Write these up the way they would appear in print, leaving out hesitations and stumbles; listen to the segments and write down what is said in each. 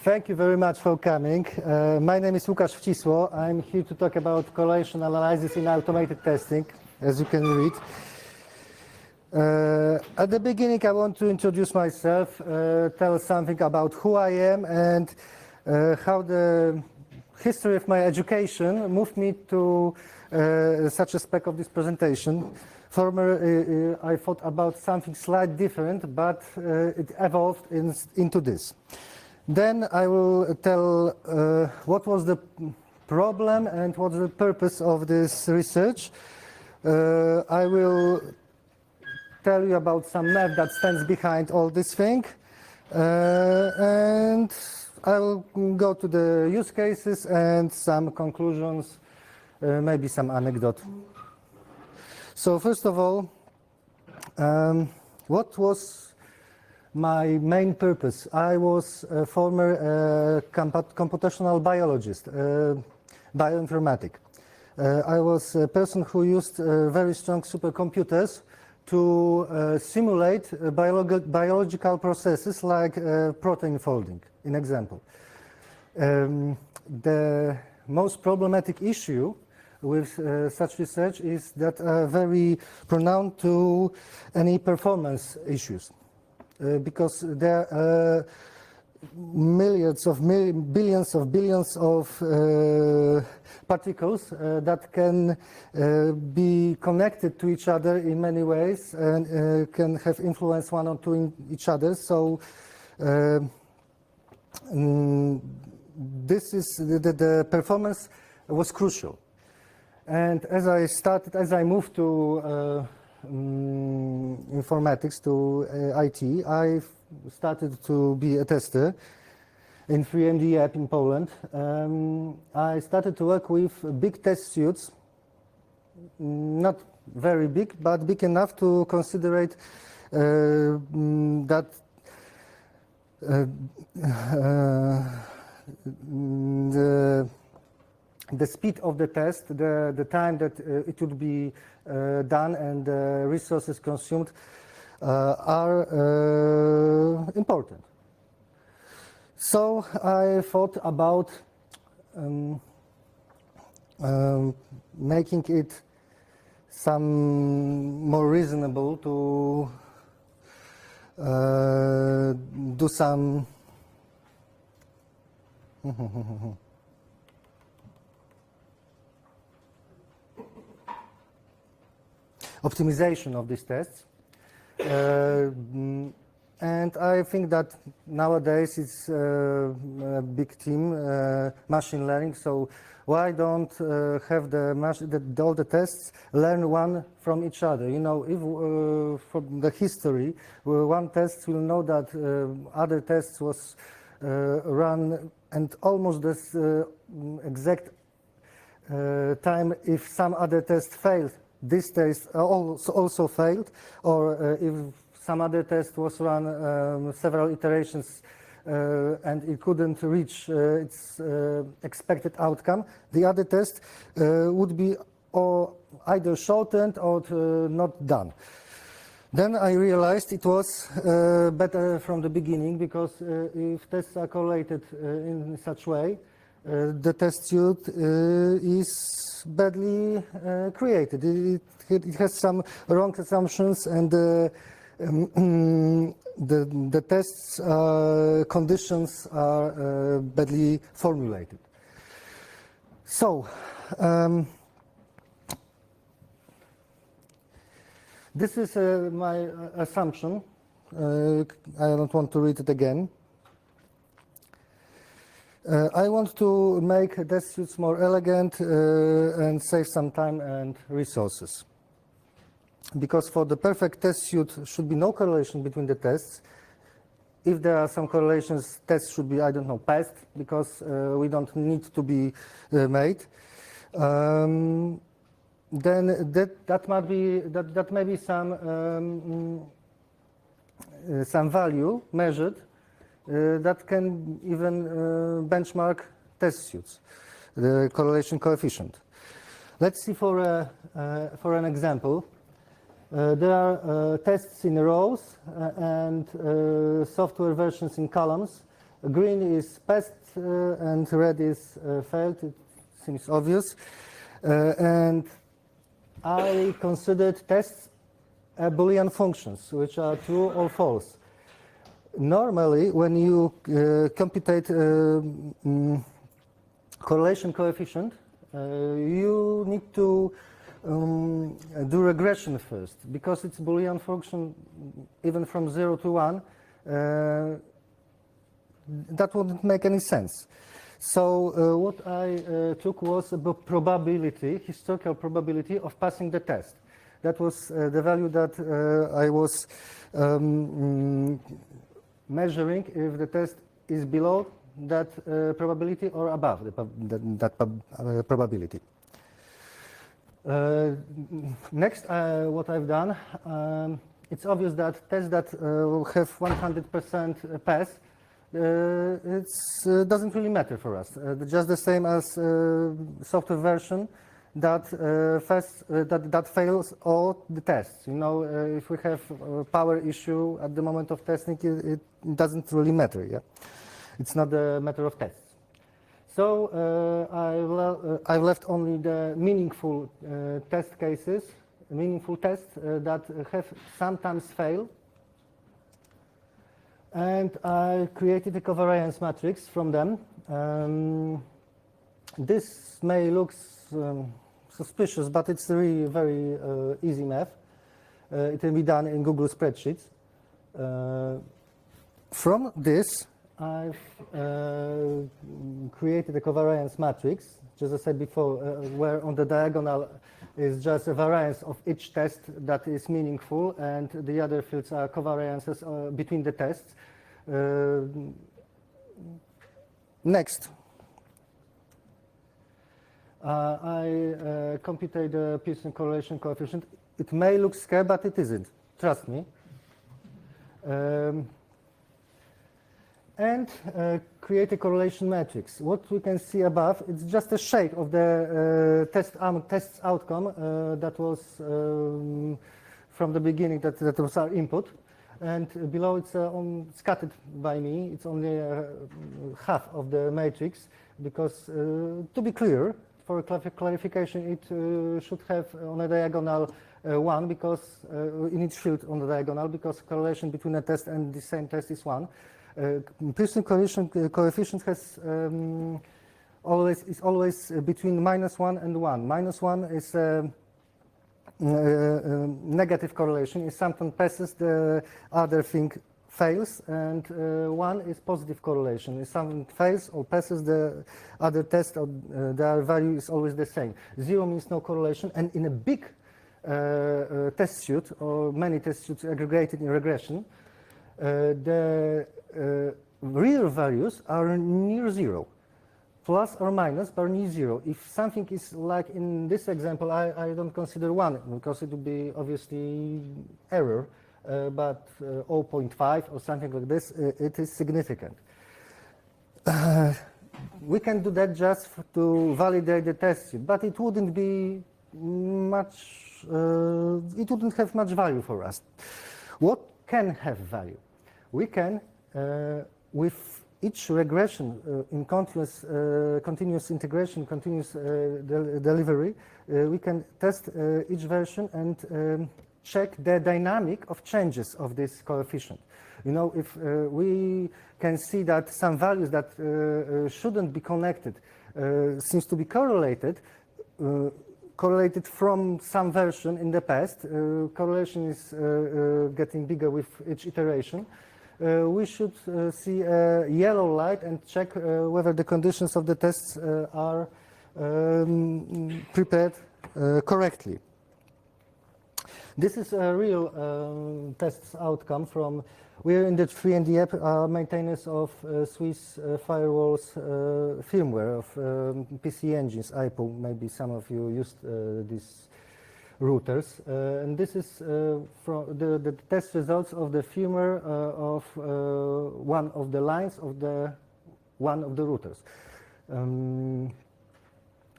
Thank you very much for coming. My name is Łukasz Wcisło. I'm here to talk about correlation analysis in automated testing, as you can read. At the beginning, I want to introduce myself, tell something about who I am and how the history of my education moved me to such a spec of this presentation. Formerly, I thought about something slightly different, but it evolved into this. Then I will tell what was the problem and what's the purpose of this research. I will tell you about some math that stands behind all this thing, and I will go to the use cases and some conclusions, maybe some anecdote. So first of all, what was my main purpose? I was a former computational biologist, bioinformatic. I was a person who used very strong supercomputers to simulate biological processes like protein folding, in example. The most problematic issue with such research is that very prone to any performance issues. Because there are billions of billions of particles that can be connected to each other in many ways and can have influence one on in each other. So this is the performance was crucial. And as I moved to informatics, to IT, I started to be a tester in 3MD app in Poland. I started to work with big test suites, not very big, but big enough to consider that the speed of the test, the time that it would be done and the resources consumed are important. So I thought about making it some more reasonable to do some optimization of these tests. And I think that nowadays it's a big team, machine learning, so why don't have all the tests learn one from each other? You know, if from the history, one test will know that other tests was run and almost this exact time if some other test failed, this test also failed, or if some other test was run several iterations and it couldn't reach its expected outcome, the other test would be either shortened or not done. Then I realized it was better from the beginning, because if tests are correlated in such way, the test suite is badly created. It has some wrong assumptions, and the tests conditions are badly formulated. So this is my assumption. I don't want to read it again. I want to make test suites more elegant and save some time and resources. Because for the perfect test suite should be no correlation between the tests. If there are some correlations, tests should be, I don't know, passed, because we don't need to be made. Then that may be some value measured that can even benchmark test suites, the correlation coefficient. Let's see for an example. There are tests in rows and software versions in columns. Green is passed and red is failed. It seems obvious. And I considered tests Boolean functions, which are true or false. Normally, when you computate correlation coefficient, you need to do regression first, because it's Boolean function even from 0 to 1. That wouldn't make any sense. So what I took was a probability, historical probability of passing the test. That was the value that I was measuring if the test is below that probability or above that probability. Next, what I've done, it's obvious that tests that have 100% pass, it doesn't really matter for us. Just the same as software version that that fails all the tests. You know, if we have a power issue at the moment of testing, it doesn't really matter. Yeah, it's not a matter of tests. So I've left only the meaningful test cases, meaningful tests that have sometimes failed. And I created a covariance matrix from them. This may look suspicious, but it's really very easy math. It can be done in Google spreadsheets. From this, I've created a covariance matrix, just as I said before, where on the diagonal is just a variance of each test that is meaningful, and the other fields are covariances between the tests. Next, I computed the Pearson correlation coefficient. It may look scary, but it isn't. Trust me. And create a correlation matrix. What we can see above, it's just a shape of the test's outcome that was from the beginning, that was our input. And below it's scattered by me. It's only half of the matrix, because to be clear, for clarification, it should have on a diagonal 1, because in each field on the diagonal, because correlation between a test and the same test is 1. Pearson correlation coefficient has always between -1 and 1. -1 is negative correlation. If something passes, the other thing fails, and 1 is positive correlation. If something fails or passes, the other test or their value is always the same. 0 means no correlation, and in a big test suite, or many test suites aggregated in regression, the real values are near 0, plus or minus, but near 0. If something is like in this example, I don't consider 1, because it would be obviously error, but 0.5 or something like this, it is significant. We can do that just to validate the test suite, but it wouldn't be much, it wouldn't have much value for us. What can have value? We can, with each regression in continuous integration, continuous delivery, we can test each version and check the dynamic of changes of this coefficient. You know, if we can see that some values that shouldn't be connected seems to be correlated from some version in the past, correlation is getting bigger with each iteration. We should see a yellow light and check whether the conditions of the tests are prepared correctly. This is a real test outcome from, we're in the 3ND app, maintainers of Swiss firewalls firmware of PC engines, IPO. Maybe some of you used these routers, and this is from the test results of the firmware of one of the lines of one of the routers.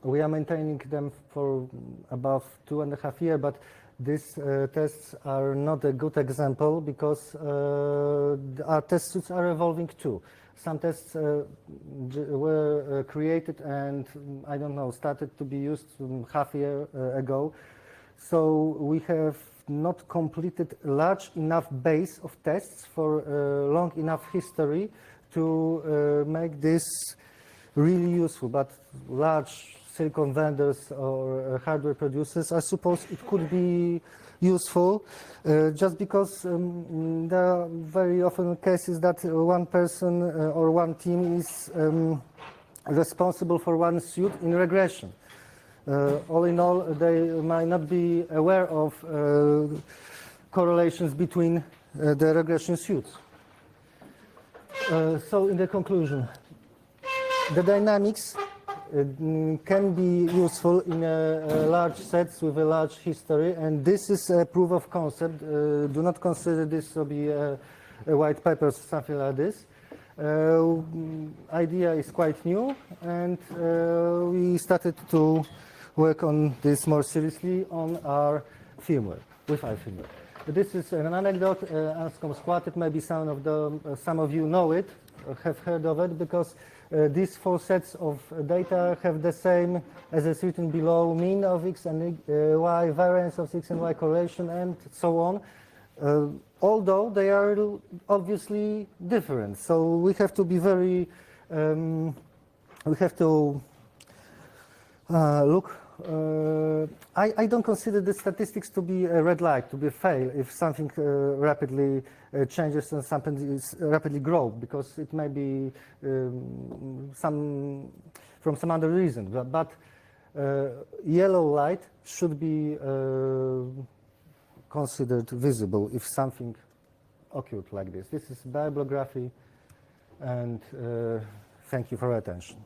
We are maintaining them for about 2.5 years, but these tests are not a good example because our test suits are evolving too. Some tests were created and, I don't know, started to be used half a year ago. So we have not completed a large enough base of tests for long enough history to make this really useful. But large silicon vendors or hardware producers, I suppose it could be useful just because there are very often cases that one person or one team is responsible for one suit in regression. All in all, they might not be aware of correlations between the regression suits. So in the conclusion, the dynamics can be useful in large sets with a large history, and this is a proof of concept. Do not consider this to be a white paper or something like this. Idea is quite new, and we started to work on this more seriously on our firmware, with our firmware. This is an anecdote, Anscombe squatted. Maybe some of you know it, or have heard of it, because these 4 sets of data have the same, as is written below, mean of x and y, variance of x and y correlation, and so on, although they are obviously different. So we have to be very, we have to look. I don't consider the statistics to be a red light, to be a fail if something rapidly changes and something is rapidly grow, because it may be from some other reason. But yellow light should be considered visible if something occurred like this. This is bibliography, and thank you for your attention.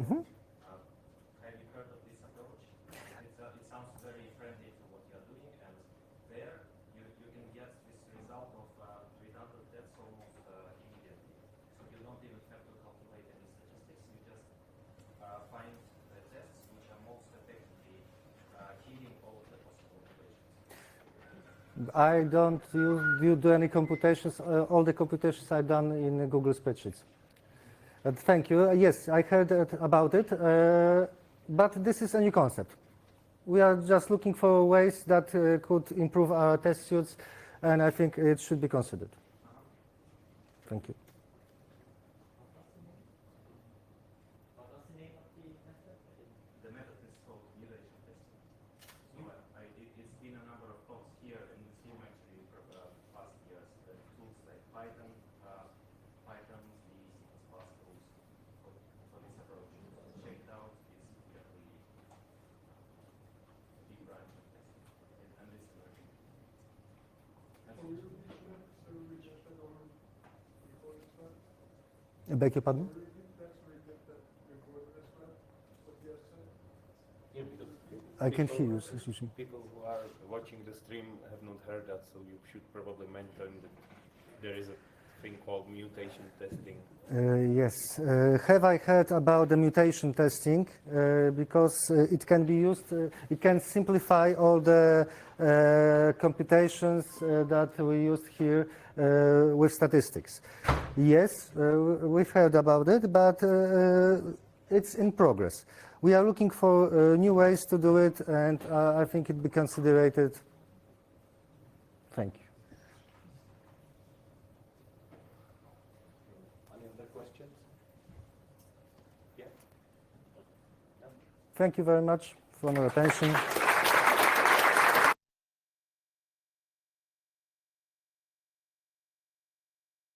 Mm-hmm. Have you heard of this approach? It sounds very friendly to what you're doing, and there you can get this result of redundant tests almost immediately. So you don't even have to calculate any statistics. You just find the tests which are most effectively killing all of the possible equations. I don't do any computations. All the computations are done in Google spreadsheets. Thank you. Yes, I heard about it, but this is a new concept. We are just looking for ways that could improve our test suits, and I think it should be considered. Thank you. What was the name of the method? The method is called mutation testing. So it's been a number of talks here in this room actually for the past years. The tools like Python, check it out. It's really a big branch of testing, and it's emerging. I beg your pardon? Yeah, because I can hear you. people who are watching the stream have not heard that, so you should probably mention that there is a thing called mutation testing. Yes. Have I heard about the mutation testing? Because it can be used, it can simplify all the computations that we used here with statistics. Yes, we've heard about it, but it's in progress. We are looking for new ways to do it, and I think it be considered. Thank you. Thank you very much for your attention.